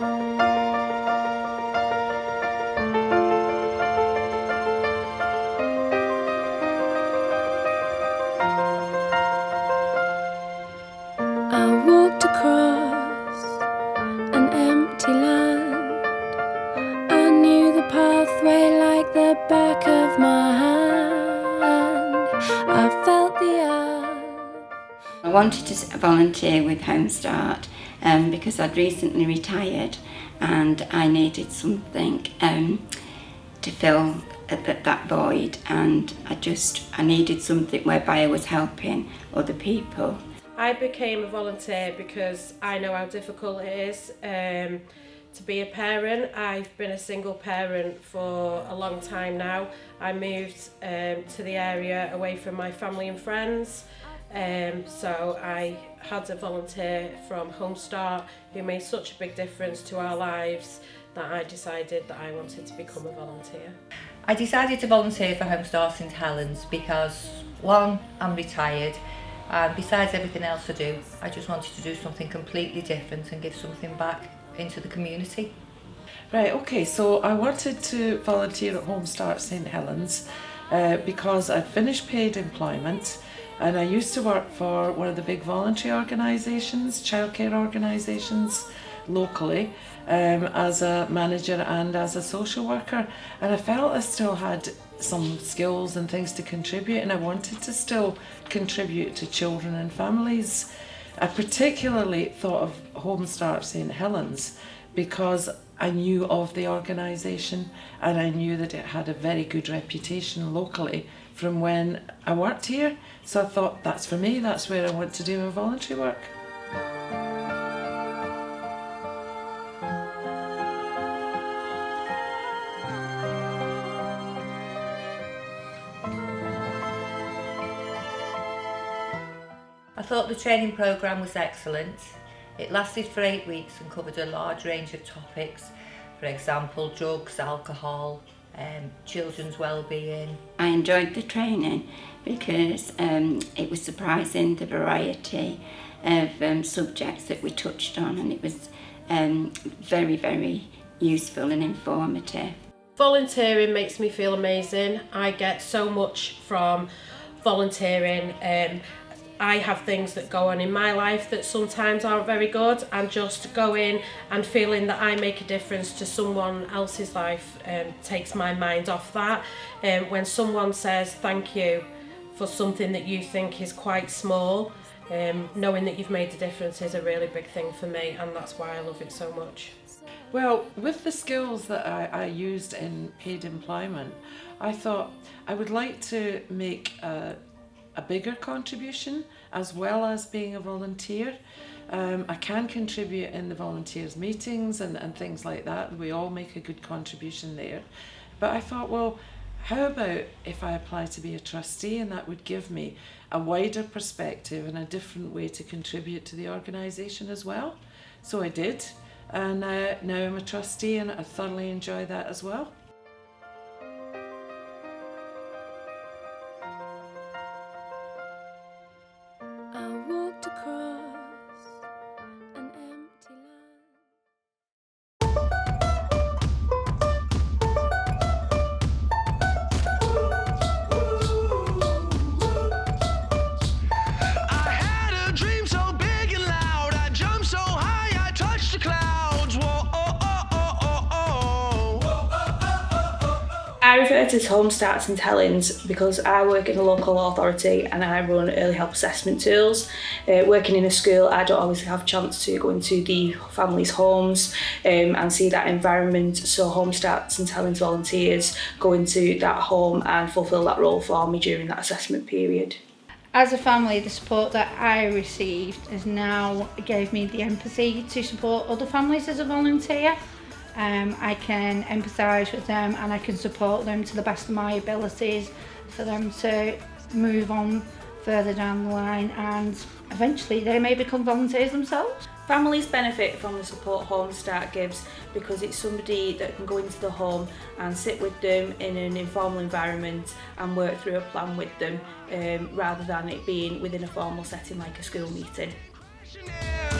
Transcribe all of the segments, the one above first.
I walked across an empty land. I knew the pathway like the back of my hand. I felt the earth. I wanted to volunteer with Home Start because I'd recently retired and I needed something to fill that void, and I needed something whereby I was helping other people. I became a volunteer because I know how difficult it is to be a parent. I've been a single parent for a long time now. I moved to the area away from my family and friends, so I had a volunteer from Home Start who made such a big difference to our lives that I decided that I wanted to become a volunteer. I decided to volunteer for Home Start in Helens because, one, I'm retired, and besides everything else I do, I just wanted to do something completely different and give something back into the community. Right, okay, so I wanted to volunteer at Home Start St Helens because I'd finished paid employment, and I used to work for one of the big voluntary organisations, childcare organisations locally, as a manager and as a social worker, and I felt I still had some skills and things to contribute, and I wanted to still contribute to children and families. I particularly thought of Home Start St Helens because I knew of the organisation and I knew that it had a very good reputation locally from when I worked here, so I thought that's for me, that's where I want to do my voluntary work. I thought the training programme was excellent. It lasted for 8 weeks and covered a large range of topics, for example, drugs, alcohol, children's well-being. I enjoyed the training because it was surprising the variety of subjects that we touched on, and it was very, very useful and informative. Volunteering makes me feel amazing. I get so much from volunteering. I have things that go on in my life that sometimes aren't very good, and just going and feeling that I make a difference to someone else's life takes my mind off that. When someone says thank you for something that you think is quite small, knowing that you've made a difference is a really big thing for me, and that's why I love it so much. Well, with the skills that I used in paid employment, I thought I would like to make a bigger contribution as well as being a volunteer. I can contribute in the volunteers meetings and things like that. We all make a good contribution there. But I thought, well, how about if I apply to be a trustee, and that would give me a wider perspective and a different way to contribute to the organisation as well. So I did, and now I'm a trustee and I thoroughly enjoy that as well. I walked across an empty land. I had a dream so big and loud, I jumped so high, I touched the clouds. Whoa, oh, oh, oh, oh, oh. I refer to Home Start St Helens because I work in a local authority and I run early help assessment tools. Working in a school, I don't always have a chance to go into the families' homes and see that environment, so Home Start St Helens volunteers go into that home and fulfil that role for me during that assessment period. As a family, the support that I received has now gave me the empathy to support other families as a volunteer. I can empathise with them and I can support them to the best of my abilities for them to move on further down the line, and eventually they may become volunteers themselves. Families benefit from the support Home Start gives because it's somebody that can go into the home and sit with them in an informal environment and work through a plan with them, rather than it being within a formal setting like a school meeting.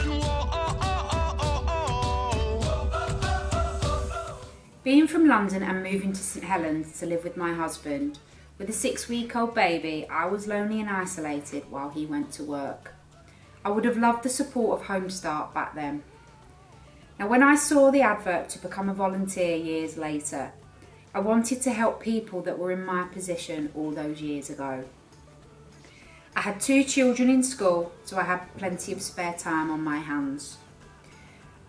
Whoa, oh, oh, oh, oh, oh. Being from London and moving to St Helens to live with my husband, with a 6-week-old baby, I was lonely and isolated while he went to work. I would have loved the support of Home Start back then. Now, when I saw the advert to become a volunteer years later, I wanted to help people that were in my position all those years ago. I had 2 children in school, so I had plenty of spare time on my hands.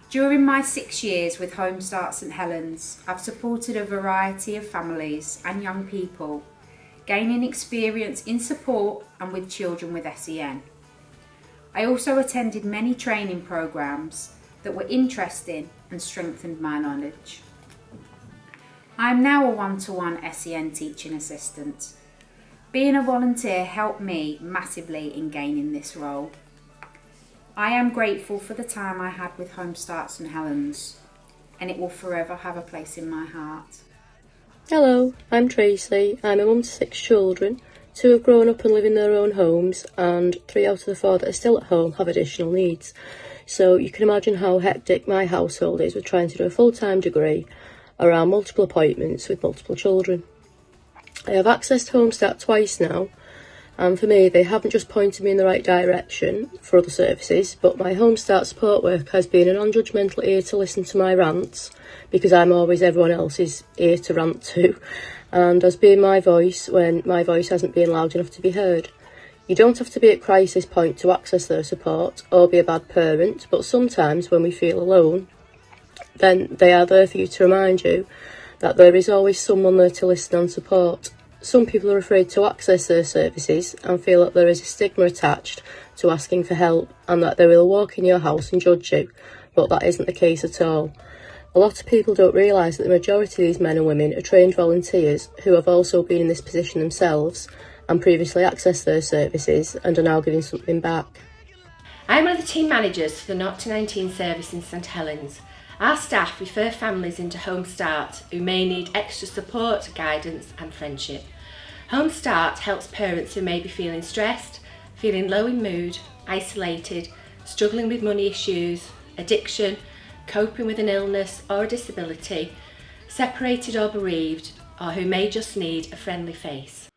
During my 6 years with Home Start St Helens, I've supported a variety of families and young people, gaining experience in support and with children with SEN. I also attended many training programmes that were interesting and strengthened my knowledge. I am now a one-to-one SEN teaching assistant. Being a volunteer helped me massively in gaining this role. I am grateful for the time I had with Home Start St Helens, and it will forever have a place in my heart. Hello, I'm Tracy. I'm a mum to 6 children. 2 have grown up and live in their own homes, and 3 out of the 4 that are still at home have additional needs. So you can imagine how hectic my household is with trying to do a full-time degree around multiple appointments with multiple children. I have accessed Home Start twice now, and for me they haven't just pointed me in the right direction for other services, but my Home Start support work has been a non-judgmental ear to listen to my rants, because I'm always everyone else's ear to rant to, and has been my voice when my voice hasn't been loud enough to be heard. You don't have to be at crisis point to access their support or be a bad parent, but sometimes when we feel alone, then they are there for you to remind you that there is always someone there to listen and support. Some people are afraid to access their services and feel that there is a stigma attached to asking for help and that they will walk in your house and judge you, but that isn't the case at all. A lot of people don't realise that the majority of these men and women are trained volunteers who have also been in this position themselves and previously accessed their services and are now giving something back. I'm one of the team managers for the 0-19 service in St Helens. Our staff refer families into Home Start who may need extra support, guidance and friendship. Home Start helps parents who may be feeling stressed, feeling low in mood, isolated, struggling with money issues, addiction, coping with an illness or a disability, separated or bereaved, or who may just need a friendly face.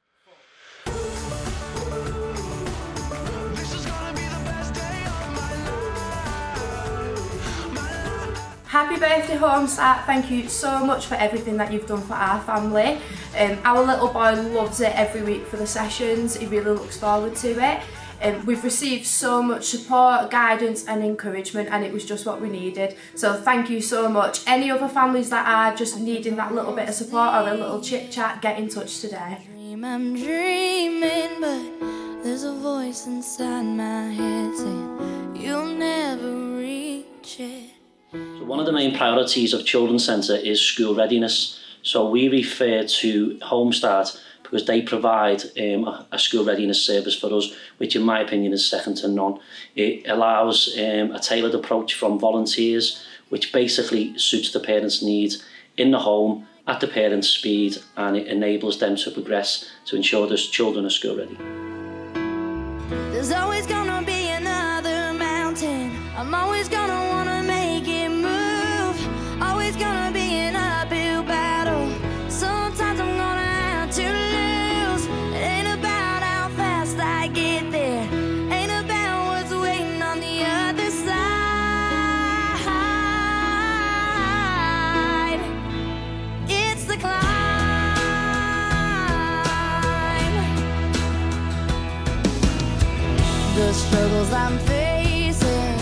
Happy birthday Home Start, thank you so much for everything that you've done for our family. Our little boy loves it every week for the sessions, he really looks forward to it. We've received so much support, guidance and encouragement, and it was just what we needed. So thank you so much. Any other families that are just needing that little bit of support or a little chit chat, get in touch today. I'm dreaming, but there's a voice inside my head saying you'll never reach it. So one of the main priorities of Children's Centre is school readiness. So we refer to Home Start because they provide a school readiness service for us, which in my opinion is second to none. It allows a tailored approach from volunteers, which basically suits the parents' needs in the home at the parents' speed, and it enables them to progress to ensure their children are school ready. There's always gonna be another mountain. I'm always gonna wanna make it move. Always gonna be an uphill battle. Sometimes I'm gonna have to lose. It ain't about how fast I get there. Ain't about what's waiting on the other side. It's the climb. The struggles I'm facing,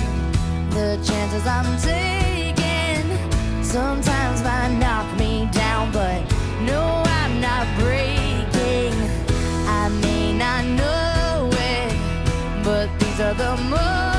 the chances I'm taking, sometimes might knock me down, but no, I'm not breaking. I may not know it, but these are the moments